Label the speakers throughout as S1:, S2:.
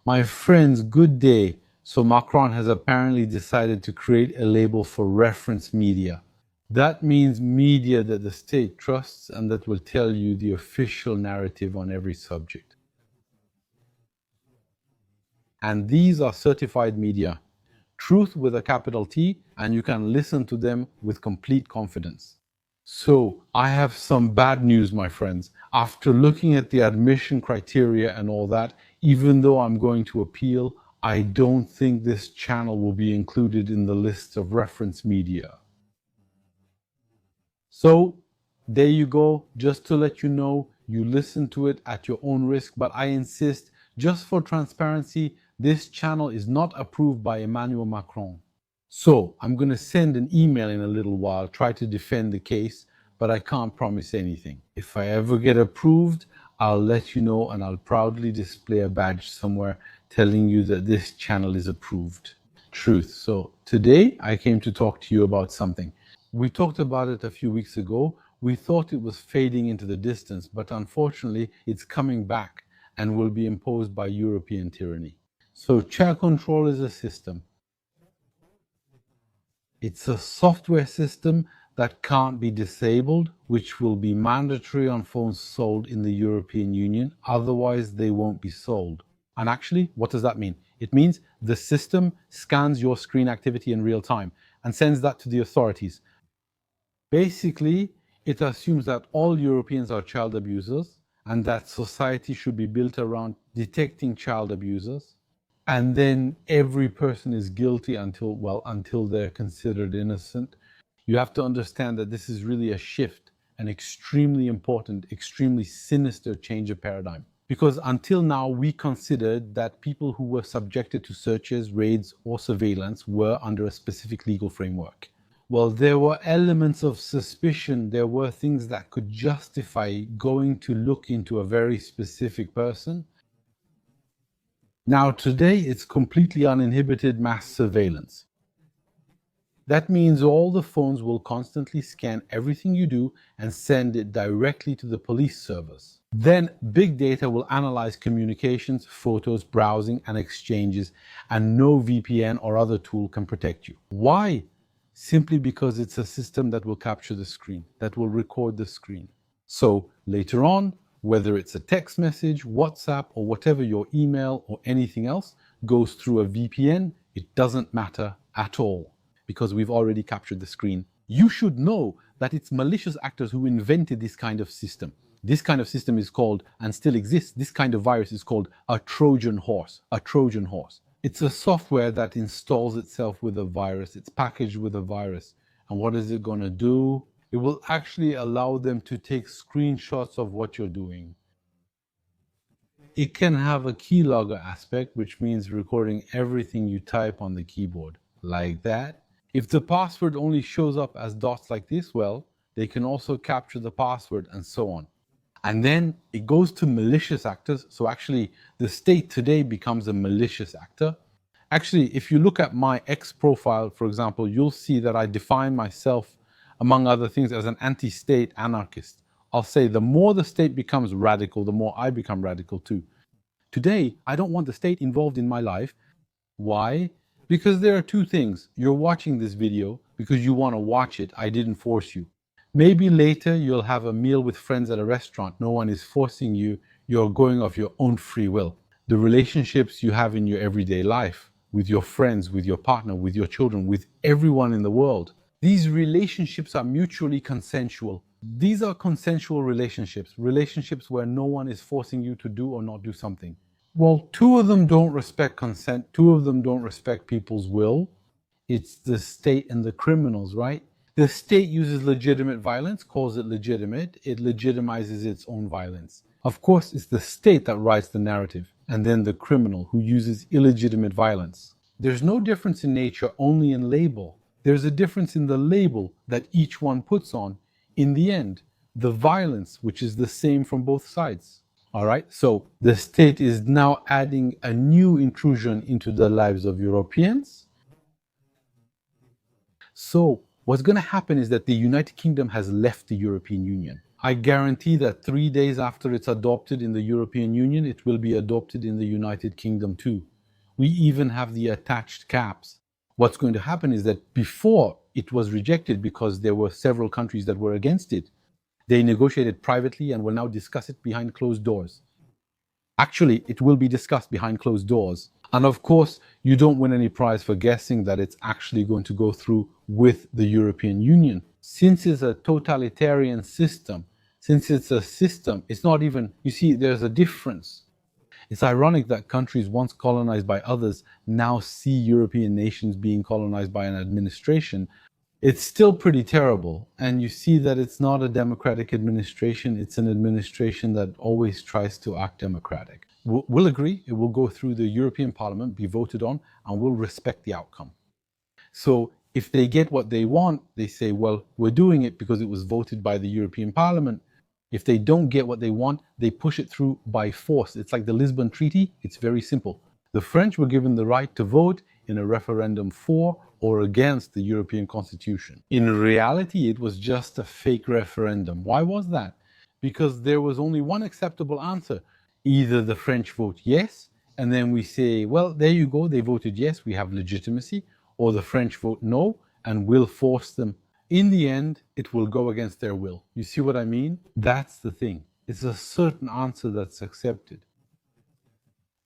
S1: My friends, good day. So Macron has apparently decided to create a label for reference media. That means media that the state trusts and that will tell you the official narrative on every subject. And these are certified media. Truth with a capital T, and you can listen to them with complete confidence. So, I have some bad news, my friends. After looking at the admission criteria and all that, even though I'm going to appeal, I don't think this channel will be included in the list of reference media. So, there you go. Just to let you know, you listen to it at your own risk, but I insist, just for transparency, this channel is not approved by Emmanuel Macron. So I'm going to send an email in a little while, try to defend the case, but I can't promise anything. If I ever get approved, I'll let you know, and I'll proudly display a badge somewhere telling you that this channel is approved. Truth. So today I came to talk to you about something. We talked about it a few weeks ago. We thought it was fading into the distance, but unfortunately it's coming back and will be imposed by European tyranny. So ChatControl is a system. It's a software system that can't be disabled, which will be mandatory on phones sold in the European Union. Otherwise, they won't be sold. And actually, what does that mean? It means the system scans your screen activity in real time and sends that to the authorities. Basically, it assumes that all Europeans are child abusers and that society should be built around detecting child abusers. And then every person is guilty until they're considered innocent. You have to understand that this is really a shift, an extremely important, extremely sinister change of paradigm. Because until now, we considered that people who were subjected to searches, raids, or surveillance were under a specific legal framework. Well, there were elements of suspicion, there were things that could justify going to look into a very specific person. Now, today, it's completely uninhibited mass surveillance. That means all the phones will constantly scan everything you do and send it directly to the police servers. Then big data will analyze communications, photos, browsing, and exchanges, and no VPN or other tool can protect you. Why? Simply because it's a system that will capture the screen, that will record the screen. So later on, whether it's a text message, WhatsApp, or whatever, your email or anything else goes through a VPN, it doesn't matter at all, because we've already captured the screen. You should know that it's malicious actors who invented this kind of system. This kind of system is called, and still exists, this kind of virus is called a Trojan horse. A Trojan horse. It's a software that installs itself with a virus. It's packaged with a virus. And what is it going to do? It will actually allow them to take screenshots of what you're doing. It can have a keylogger aspect, which means recording everything you type on the keyboard, like that. If the password only shows up as dots like this, well, they can also capture the password and so on. And then it goes to malicious actors. So actually, the state today becomes a malicious actor. Actually, if you look at my X profile, for example, you'll see that I define myself, among other things, as an anti-state anarchist. I'll say the more the state becomes radical, the more I become radical too. Today, I don't want the state involved in my life. Why? Because there are two things. You're watching this video because you want to watch it. I didn't force you. Maybe later you'll have a meal with friends at a restaurant. No one is forcing you. You're going of your own free will. The relationships you have in your everyday life, with your friends, with your partner, with your children, with everyone in the world. These relationships are mutually consensual. These are consensual relationships, relationships where no one is forcing you to do or not do something. Well, two of them don't respect consent. Two of them don't respect people's will. It's the state and the criminals, right? The state uses legitimate violence, calls it legitimate. It legitimizes its own violence. Of course, it's the state that writes the narrative, and then the criminal who uses illegitimate violence. There's no difference in nature, only in label. There's a difference in the label that each one puts on. In the end, the violence, which is the same from both sides. All right, so the state is now adding a new intrusion into the lives of Europeans. So what's going to happen is that the United Kingdom has left the European Union. I guarantee that 3 days after it's adopted in the European Union, it will be adopted in the United Kingdom too. We even have the attached caps. What's going to happen is that before it was rejected because there were several countries that were against it, they negotiated privately and will now discuss it behind closed doors. Actually, it will be discussed behind closed doors. And of course, you don't win any prize for guessing that it's actually going to go through with the European Union. Since it's a totalitarian system, since it's a system, it's not even, you see, there's a difference. It's ironic that countries once colonized by others now see European nations being colonized by an administration. It's still pretty terrible. And you see that it's not a democratic administration. It's an administration that always tries to act democratic. We'll agree. It will go through the European Parliament, be voted on, and we'll respect the outcome. So if they get what they want, they say, well, we're doing it because it was voted by the European Parliament. If they don't get what they want, they push it through by force. It's like the Lisbon Treaty. It's very simple. The French were given the right to vote in a referendum for or against the European Constitution. In reality, it was just a fake referendum. Why was that? Because there was only one acceptable answer. Either the French vote yes, and then we say, well, there you go, they voted yes, we have legitimacy, or the French vote no, and we'll force them. In the end, it will go against their will. You see what I mean? That's the thing. It's a certain answer that's accepted.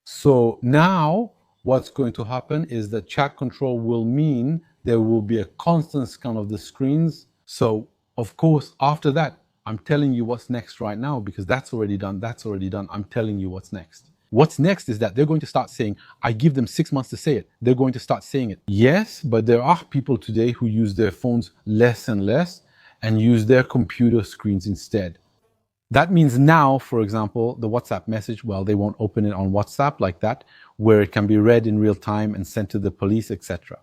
S1: So now what's going to happen is that chat control will mean there will be a constant scan of the screens. So of course, after that, I'm telling you what's next right now because that's already done. I'm telling you what's next. What's next is that they're going to start saying, I give them 6 months to say it. They're going to start saying it. Yes, but there are people today who use their phones less and less and use their computer screens instead. That means now, for example, the WhatsApp message, well, they won't open it on WhatsApp like that, where it can be read in real time and sent to the police, etc.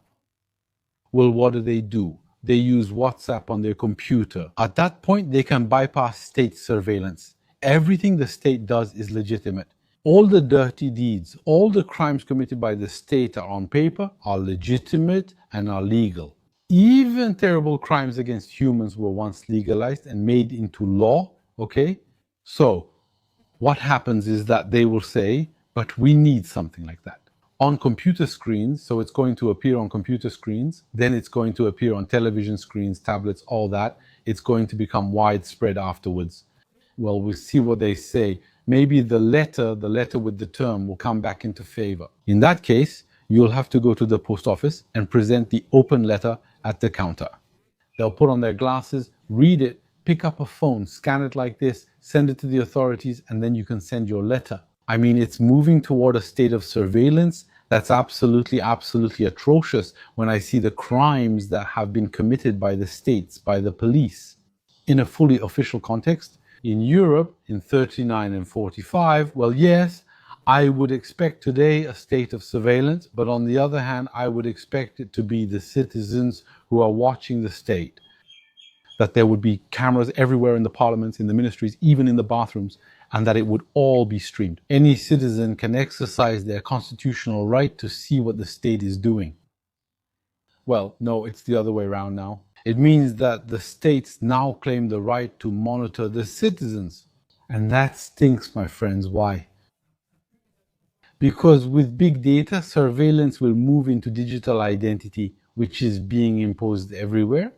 S1: Well, what do? They use WhatsApp on their computer. At that point, they can bypass state surveillance. Everything the state does is legitimate. All the dirty deeds, all the crimes committed by the state are on paper, are legitimate, and are legal. Even terrible crimes against humans were once legalized and made into law, okay? So what happens is that they will say, but we need something like that. On computer screens, so it's going to appear on computer screens, then it's going to appear on television screens, tablets, all that. It's going to become widespread afterwards. Well, we'll see what they say. Maybe the letter with the term will come back into favor. In that case, you'll have to go to the post office and present the open letter at the counter. They'll put on their glasses, read it, pick up a phone, scan it like this, send it to the authorities, and then you can send your letter. I mean, it's moving toward a state of surveillance that's absolutely atrocious when I see the crimes that have been committed by the states, by the police. In a fully official context, in Europe, in 39 and 45, well, yes, I would expect today a state of surveillance, but on the other hand, I would expect it to be the citizens who are watching the state. That there would be cameras everywhere in the parliaments, in the ministries, even in the bathrooms, and that it would all be streamed. Any citizen can exercise their constitutional right to see what the state is doing. Well, no, it's the other way around now. It means that the states now claim the right to monitor the citizens. And that stinks, my friends. Why? Because with big data, surveillance will move into digital identity, which is being imposed everywhere.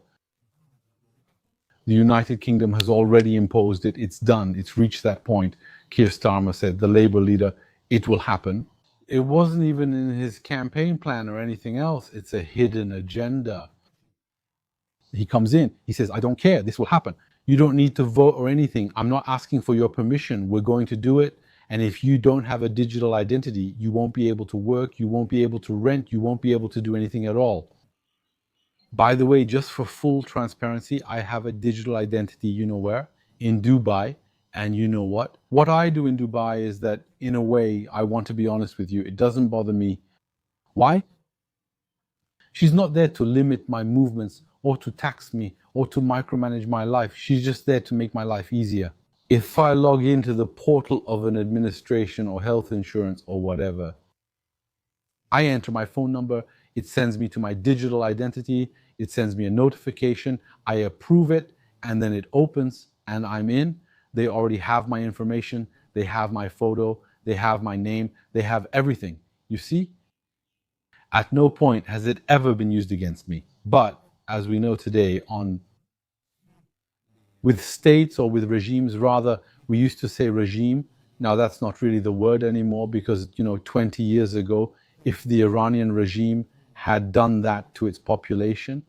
S1: The United Kingdom has already imposed it. It's done. It's reached that point. Keir Starmer said, the Labour leader, it will happen. It wasn't even in his campaign plan or anything else. It's a hidden agenda. He comes in, he says, I don't care, this will happen. You don't need to vote or anything. I'm not asking for your permission. We're going to do it. And if you don't have a digital identity, you won't be able to work, you won't be able to rent, you won't be able to do anything at all. By the way, just for full transparency, I have a digital identity, you know where? In Dubai. And you know what? What I do in Dubai is that, in a way, I want to be honest with you, it doesn't bother me. Why? She's not there to limit my movements or to tax me or to micromanage my life. She's just there to make my life easier. If I log into the portal of an administration or health insurance or whatever, I enter my phone number, it sends me to my digital identity, it sends me a notification, I approve it, and then it opens and I'm in, they already have my information, they have my photo, they have my name, they have everything. You see? At no point has it ever been used against me. But as we know today, on with states or with regimes, rather, we used to say regime. Now that's not really the word anymore because 20 years ago, if the Iranian regime had done that to its population,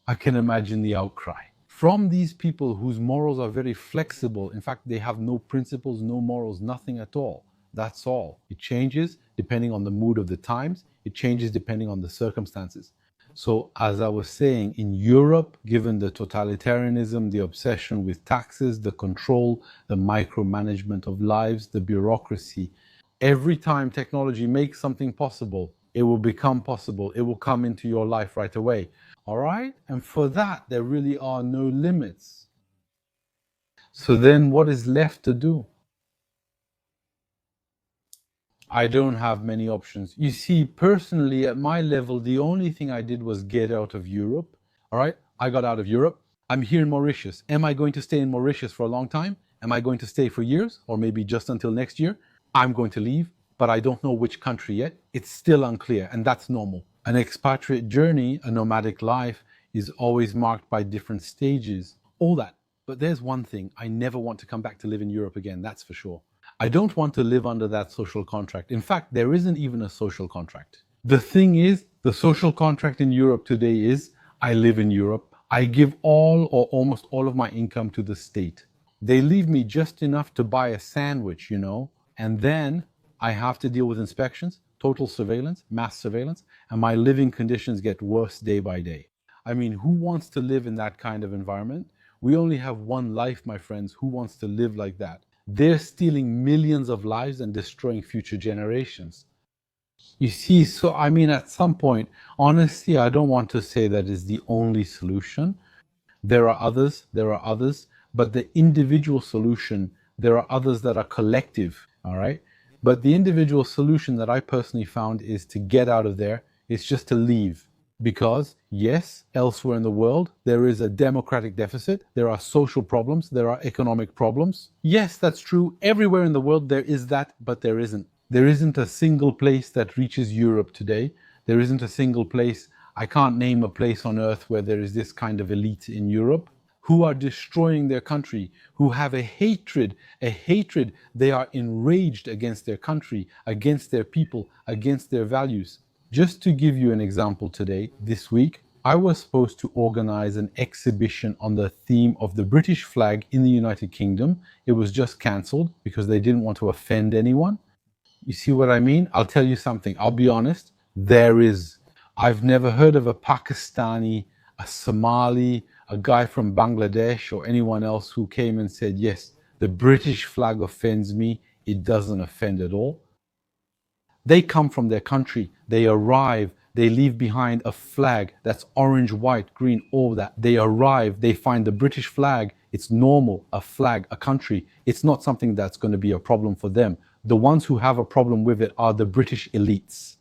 S1: I can imagine the outcry from these people whose morals are very flexible. In fact, they have no principles, no morals, nothing at all. That's all. It changes depending on the mood of the times. It changes depending on the circumstances. So, as I was saying, in Europe, given the totalitarianism, the obsession with taxes, the control, the micromanagement of lives, the bureaucracy, every time technology makes something possible, it will become possible. It will come into your life right away. All right? And for that, there really are no limits. So then what is left to do? I don't have many options. You see, personally, at my level, the only thing I did was get out of Europe. All right? I got out of Europe. I'm here in Mauritius. Am I going to stay in Mauritius for a long time? Am I going to stay for years or maybe just until next year? I'm going to leave, but I don't know which country yet. It's still unclear, and that's normal. An expatriate journey, a nomadic life, is always marked by different stages. All that. But there's one thing, I never want to come back to live in Europe again, that's for sure. I don't want to live under that social contract. In fact, there isn't even a social contract. The thing is, the social contract in Europe today is I live in Europe. I give all or almost all of my income to the state. They leave me just enough to buy a sandwich, and then I have to deal with inspections, total surveillance, mass surveillance, and my living conditions get worse day by day. I mean, who wants to live in that kind of environment? We only have one life, my friends. Who wants to live like that? They're stealing millions of lives and destroying future generations. You see, so I mean, at some point, honestly, I don't want to say that is the only solution. There are others, but the individual solution, there are others that are collective, all right? But the individual solution that I personally found is to get out of there, is just to leave. Because, yes, elsewhere in the world, there is a democratic deficit, there are social problems, there are economic problems. Yes, that's true. Everywhere in the world there is that, but there isn't. There isn't a single place that reaches Europe today. There isn't a single place. I can't name a place on earth where there is this kind of elite in Europe who are destroying their country, who have a hatred. They are enraged against their country, against their people, against their values. Just to give you an example today, this week, I was supposed to organize an exhibition on the theme of the British flag in the United Kingdom. It was just cancelled because they didn't want to offend anyone. You see what I mean? I'll tell you something. I'll be honest. I've never heard of a Pakistani, a Somali, a guy from Bangladesh or anyone else who came and said, yes, the British flag offends me. It doesn't offend at all. They come from their country. They arrive. They leave behind a flag that's orange, white, green, all that. They arrive. They find the British flag. It's normal, a flag, a country. It's not something that's going to be a problem for them. The ones who have a problem with it are the British elites,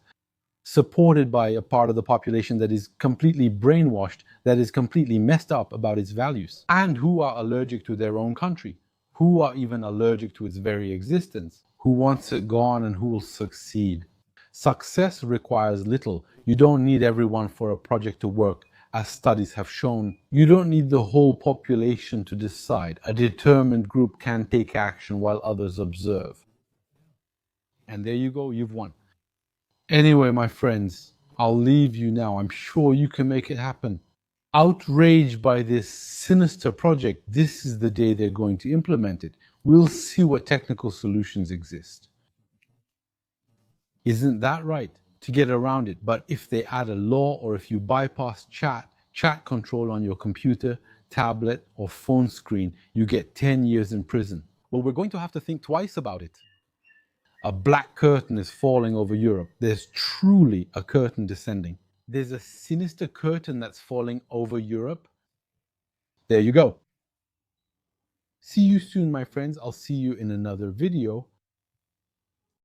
S1: supported by a part of the population that is completely brainwashed, that is completely messed up about its values, and who are allergic to their own country, who are even allergic to its very existence, who wants it gone and who will succeed. Success requires little. You don't need everyone for a project to work. As studies have shown, you don't need the whole population to decide. A determined group can take action while others observe. And there you go, you've won. Anyway, my friends, I'll leave you now. I'm sure you can make it happen. Outraged by this sinister project, this is the day they're going to implement it. We'll see what technical solutions exist. Isn't that right? To get around it. But if they add a law or if you bypass chat control on your computer, tablet, or phone screen, you get 10 years in prison. Well, we're going to have to think twice about it. A black curtain is falling over Europe. There's truly a curtain descending. There's a sinister curtain that's falling over Europe. There you go. See you soon, my friends. I'll see you in another video.